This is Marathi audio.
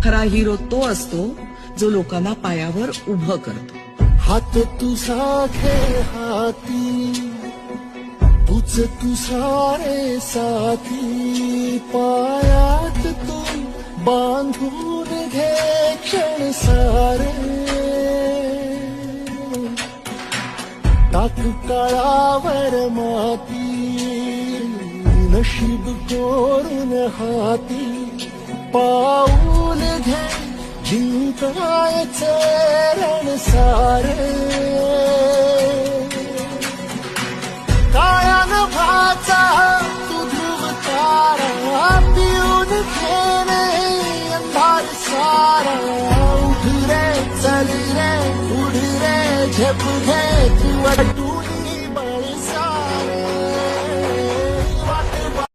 खरा हिरो तो असतो जो लोकांना पायावर उभं करतो. हात तुझा खेळ हाती, तुझ तुझारे साथी, पायात तू बांधून घे क्षण सारे. टाक काळावर माती, नशीब कोरून हाती, पाऊल घे जिंकायचे रण सारे. काळ्या नभाचा तू ध्रुव तारा, पिऊन घेणे अंधार सारा. उठ रे चल रे उड रे झेप घे तू